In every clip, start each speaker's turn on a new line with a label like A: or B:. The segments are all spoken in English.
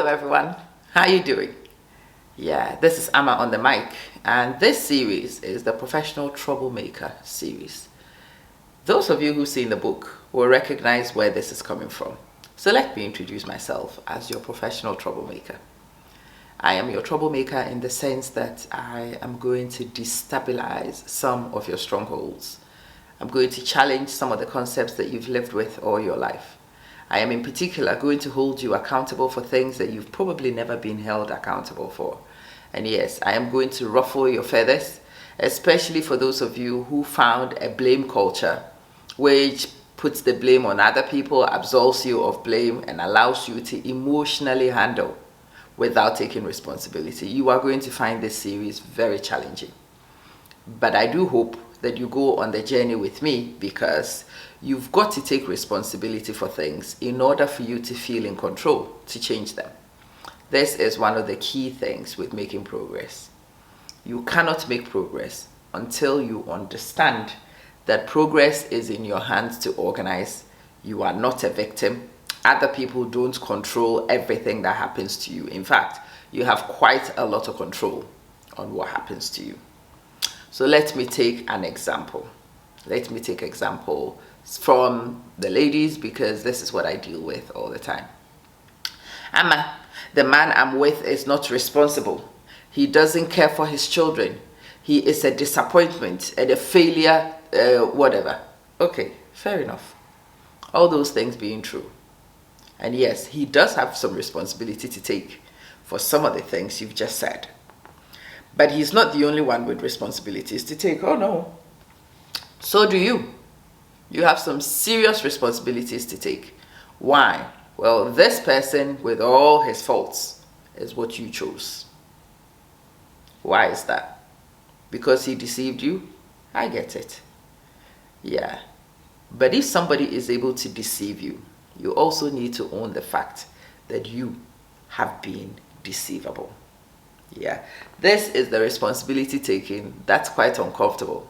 A: Hello everyone, how you doing? Yeah, this is Amma on the mic, and this series is the Professional Troublemaker series. Those of you who've seen the book will recognize where this is coming from. So let me introduce myself as your professional troublemaker. I am your troublemaker in the sense that I am going to destabilize some of your strongholds. I'm going to challenge some of the concepts that you've lived with all your life. I am in particular going to hold you accountable for things that you've probably never been held accountable for. And yes, I am going to ruffle your feathers, especially for those of you who found a blame culture, which puts the blame on other people, absolves you of blame, and allows you to emotionally handle without taking responsibility. You are going to find this series very challenging. But I do hope that you go on the journey with me, because you've got to take responsibility for things in order for you to feel in control to change them. This is one of the key things with making progress. You cannot make progress until you understand that progress is in your hands to organize. You are not a victim. Other people don't control everything that happens to you. In fact, you have quite a lot of control on what happens to you. So let me take an example. Let me take example from the ladies, because this is what I deal with all the time. Amma, the man I'm with is not responsible. He doesn't care for his children. He is a disappointment and a failure, whatever. Okay, fair enough. All those things being true. And yes, he does have some responsibility to take for some of the things you've just said. But he's not the only one with responsibilities to take. Oh no. So do you. You have some serious responsibilities to take. Why? Well, this person with all his faults is what you chose. Why is that? Because he deceived you? I get it. Yeah. But if somebody is able to deceive you, you also need to own the fact that you have been deceivable. Yeah, this is the responsibility taking that's quite uncomfortable,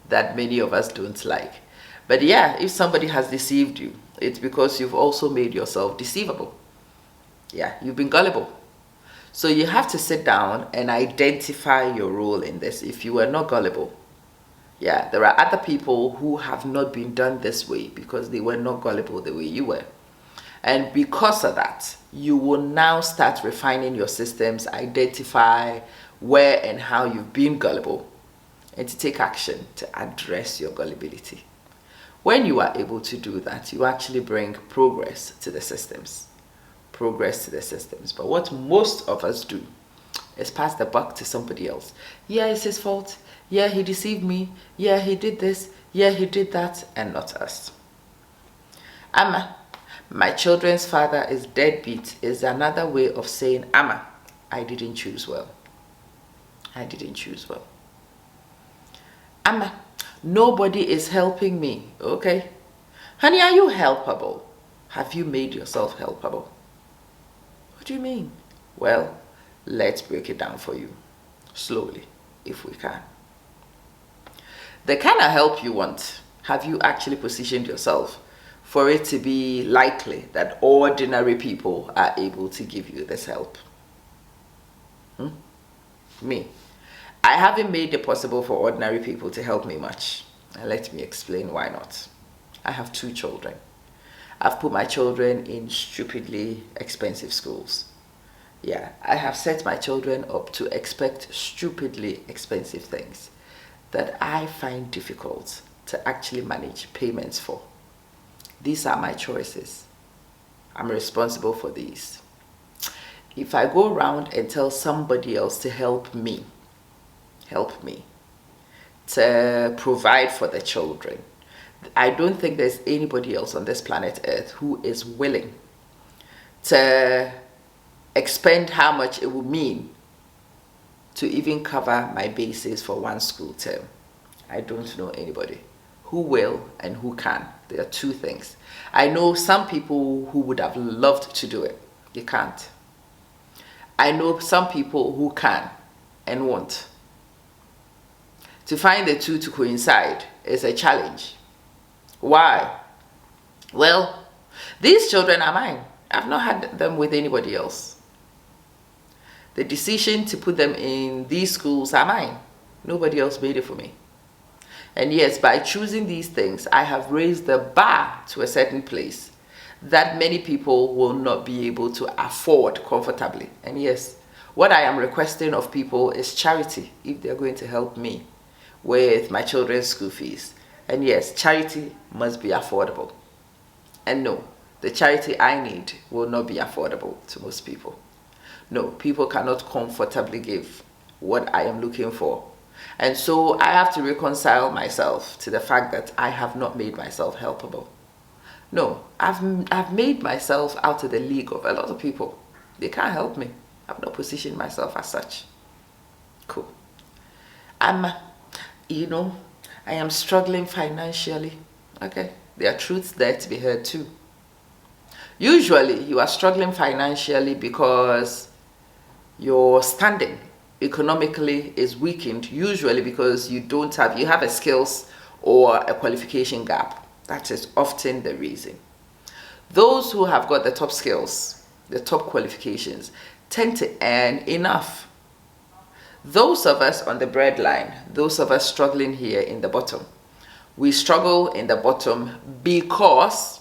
A: that many of us don't like. But yeah, if somebody has deceived you, it's because you've also made yourself deceivable. Yeah, you've been gullible. So you have to sit down and identify your role in this. If you were not gullible, yeah, there are other people who have not been done this way because they were not gullible the way you were. And because of that, you will now start refining your systems, identify where and how you've been gullible, and to take action to address your gullibility. When you are able to do that, you actually bring progress to the systems. Progress to the systems. But what most of us do is pass the buck to somebody else. Yeah, it's his fault. Yeah, he deceived me. Yeah, he did this. Yeah, he did that. And not us. Amma, my children's father is deadbeat is another way of saying, Amma, I didn't choose well. I didn't choose well. Amma, nobody is helping me. Okay. Honey, are you helpable? Have you made yourself helpable? What do you mean? Well, let's break it down for you. Slowly, if we can. The kind of help you want, have you actually positioned yourself for it to be likely that ordinary people are able to give you this help? Me. I haven't made it possible for ordinary people to help me much. And let me explain why not. I have 2 children. I've put my children in stupidly expensive schools. Yeah, I have set my children up to expect stupidly expensive things that I find difficult to actually manage payments for. These are my choices. I'm responsible for these. If I go around and tell somebody else to help me to provide for the children, I don't think there's anybody else on this planet Earth who is willing to expend how much it will mean to even cover my bases for one school term. I don't know anybody who will and who can. There are 2 things. I know some people who would have loved to do it. They can't. I know some people who can and won't. To find the 2 to coincide is a challenge. Why? Well, these children are mine. I've not had them with anybody else. The decision to put them in these schools are mine. Nobody else made it for me. And yes, by choosing these things, I have raised the bar to a certain place that many people will not be able to afford comfortably. And yes, what I am requesting of people is charity if they're going to help me with my children's school fees. And yes, charity must be affordable. And no, the charity I need will not be affordable to most people. No, people cannot comfortably give what I am looking for. And so I have to reconcile myself to the fact that I have not made myself helpable. No, I've made myself out of the league of a lot of people. They can't help me. I've not positioned myself as such. Cool. I am struggling financially. Okay, there are truths there to be heard too. Usually, you are struggling financially because your standing economically is weakened, usually because you have a skills or a qualification gap. That is often the reason. Those who have got the top skills, the top qualifications, tend to earn enough. Those of us on the breadline, those of us struggling here in the bottom, we struggle in the bottom because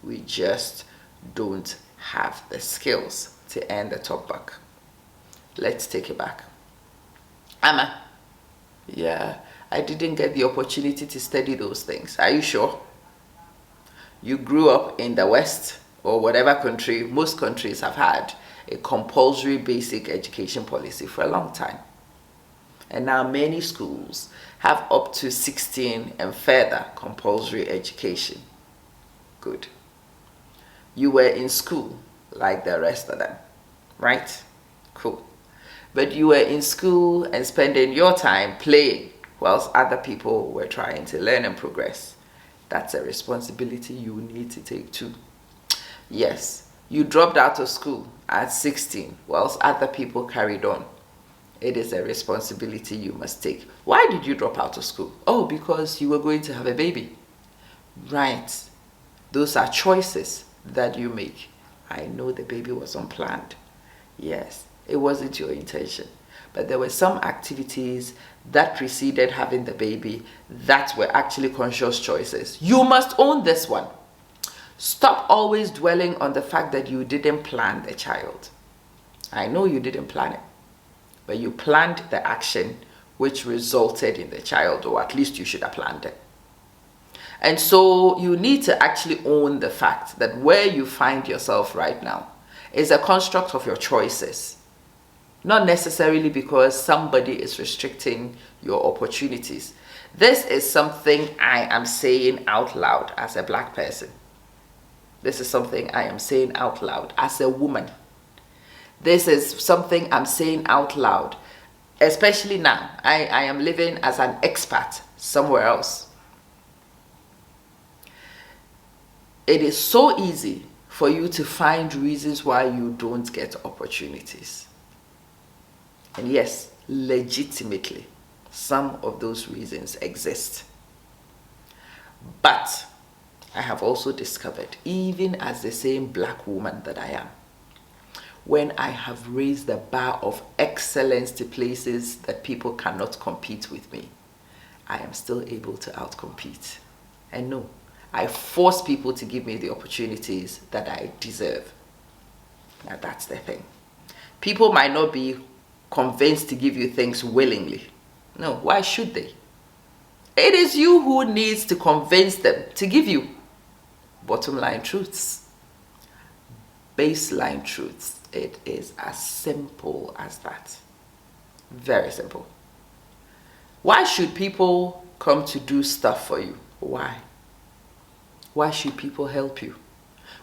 A: we just don't have the skills to earn the top buck. Let's take it back. Amma, yeah, I didn't get the opportunity to study those things. Are you sure? You grew up in the West or whatever country. Most countries have had a compulsory basic education policy for a long time. And now many schools have up to 16 and further compulsory education. Good. You were in school like the rest of them, right? Cool. But you were in school and spending your time playing whilst other people were trying to learn and progress. That's a responsibility you need to take too. Yes, you dropped out of school at 16 whilst other people carried on. It is a responsibility you must take. Why did you drop out of school? Oh, because you were going to have a baby. Right. Those are choices that you make. I know the baby was unplanned. Yes, it wasn't your intention. But there were some activities that preceded having the baby that were actually conscious choices. You must own this one. Stop always dwelling on the fact that you didn't plan the child. I know you didn't plan it, but you planned the action which resulted in the child, or at least you should have planned it. And so you need to actually own the fact that where you find yourself right now is a construct of your choices. Not necessarily because somebody is restricting your opportunities. This is something I am saying out loud as a black person. This is something I am saying out loud as a woman. This is something I'm saying out loud, especially now. I am living as an expat somewhere else. It is so easy for you to find reasons why you don't get opportunities. And yes, legitimately, some of those reasons exist. But I have also discovered, even as the same black woman that I am, when I have raised the bar of excellence to places that people cannot compete with me, I am still able to outcompete. And no, I force people to give me the opportunities that I deserve. Now that's the thing. People might not be convinced to give you things willingly. No, why should they? It is you who needs to convince them to give you bottom line truths, baseline truths. It is as simple as that. Very simple. Why should people come to do stuff for you? Why? Why should people help you?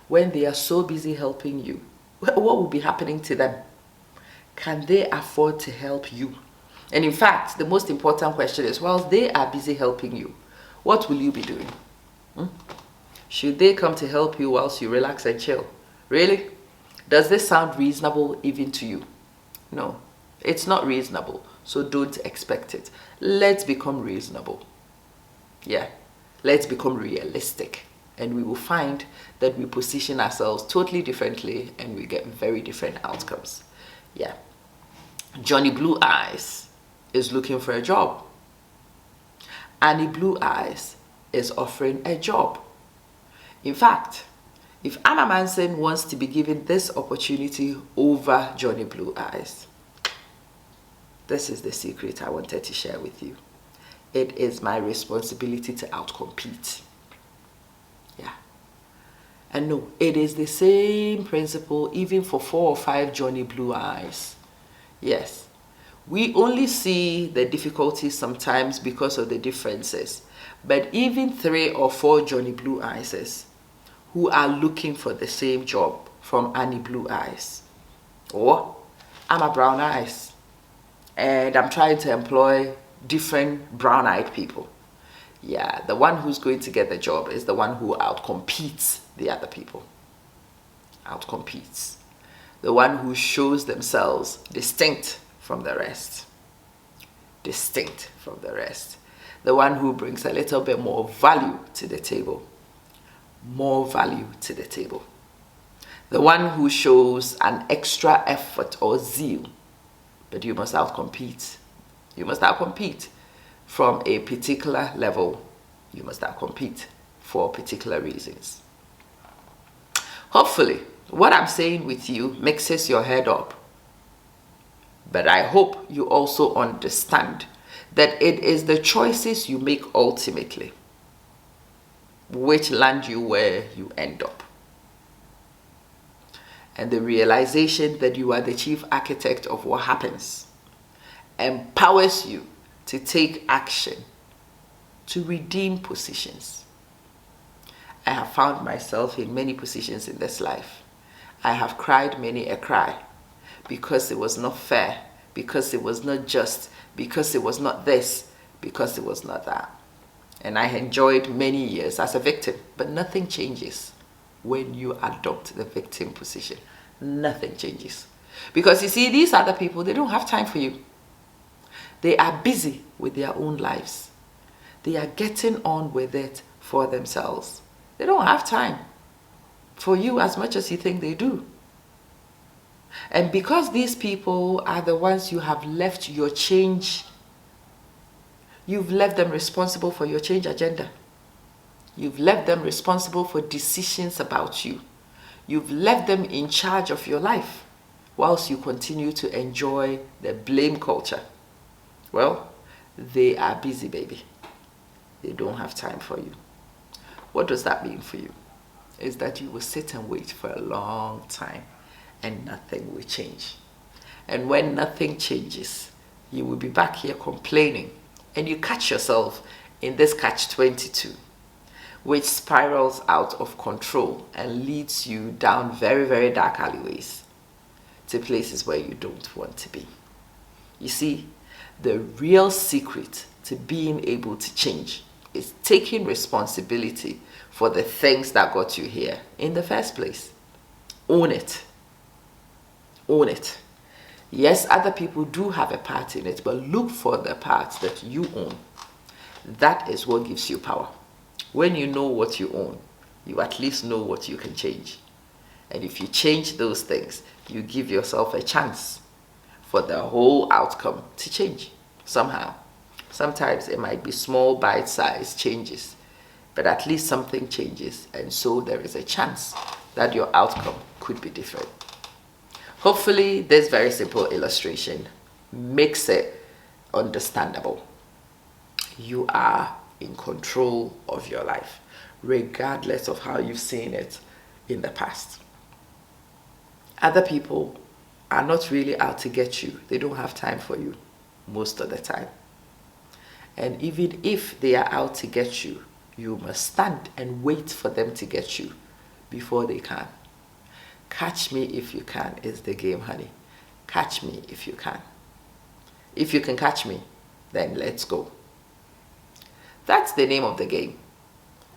A: When they are so busy helping you, what will be happening to them? Can they afford to help you? And in fact, the most important question is, while they are busy helping you, what will you be doing? Should they come to help you whilst you relax and chill? Really? Does this sound reasonable even to you? No, it's not reasonable. So don't expect it. Let's become reasonable. Yeah, let's become realistic. And we will find that we position ourselves totally differently and we get very different outcomes. Yeah. Johnny Blue Eyes is looking for a job. Annie Blue Eyes is offering a job. In fact, if Anna Manson wants to be given this opportunity over Johnny Blue Eyes, this is the secret I wanted to share with you. It is my responsibility to outcompete. Yeah. And no, it is the same principle even for 4 or 5 Johnny Blue Eyes. Yes. We only see the difficulties sometimes because of the differences. But even 3 or 4 Johnny Blue Eyes who are looking for the same job from Annie Blue Eyes, or I'm a brown eyes and I'm trying to employ different brown-eyed people. Yeah, the one who's going to get the job is the one who outcompetes the other people. Outcompetes. The one who shows themselves distinct from the rest. Distinct from the rest. The one who brings a little bit more value to the table. More value to the table. The one who shows an extra effort or zeal. But you must outcompete. You must outcompete from a particular level. You must outcompete for particular reasons. Hopefully, what I'm saying with you mixes your head up. But I hope you also understand that it is the choices you make ultimately which land you where you end up. And the realization that you are the chief architect of what happens empowers you to take action, to redeem positions. I have found myself in many positions in this life. I have cried many a cry because it was not fair, because it was not just, because it was not this, because it was not that. And I enjoyed many years as a victim, but nothing changes when you adopt the victim position. Nothing changes. Because you see, these other people, they don't have time for you. They are busy with their own lives. They are getting on with it for themselves. They don't have time for you as much as you think they do. And because these people are the ones you have left your change, you've left them responsible for your change agenda. You've left them responsible for decisions about you. You've left them in charge of your life whilst you continue to enjoy the blame culture. Well, they are busy, baby. They don't have time for you. What does that mean for you? Is that you will sit and wait for a long time and nothing will change. And when nothing changes, you will be back here complaining and you catch yourself in this catch-22, which spirals out of control and leads you down very, very dark alleyways to places where you don't want to be. You see, the real secret to being able to change is taking responsibility for the things that got you here in the first place. Own it. Own it. Yes, other people do have a part in it, but look for the parts that you own. That is what gives you power. When you know what you own, you at least know what you can change. And if you change those things, you give yourself a chance for the whole outcome to change somehow. Sometimes it might be small bite-sized changes, but at least something changes, and so there is a chance that your outcome could be different. Hopefully, this very simple illustration makes it understandable. You are in control of your life, regardless of how you've seen it in the past. Other people are not really out to get you. They don't have time for you most of the time. And even if they are out to get you, you must stand and wait for them to get you before they can. Catch me if you can is the game, honey. Catch me if you can. If you can catch me, then let's go. That's the name of the game.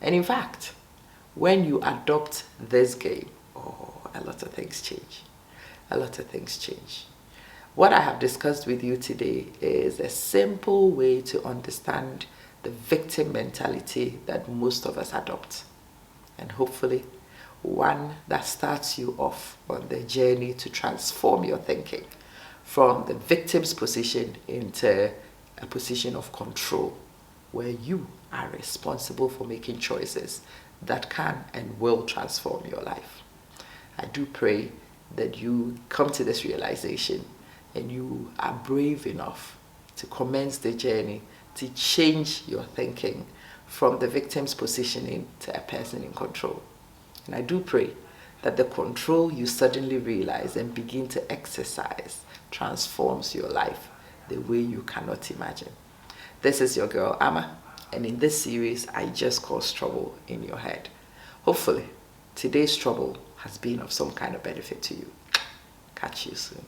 A: And in fact, when you adopt this game, a lot of things change. A lot of things change. What I have discussed with you today is a simple way to understand the victim mentality that most of us adopt. And hopefully, one that starts you off on the journey to transform your thinking from the victim's position into a position of control, where you are responsible for making choices that can and will transform your life. I do pray that you come to this realization and you are brave enough to commence the journey to change your thinking from the victim's positioning to a person in control. And I do pray that the control you suddenly realize and begin to exercise transforms your life the way you cannot imagine. This is your girl Amma, and in this series I just cause trouble in your head. Hopefully today's trouble has been of some kind of benefit to you. Catch you soon.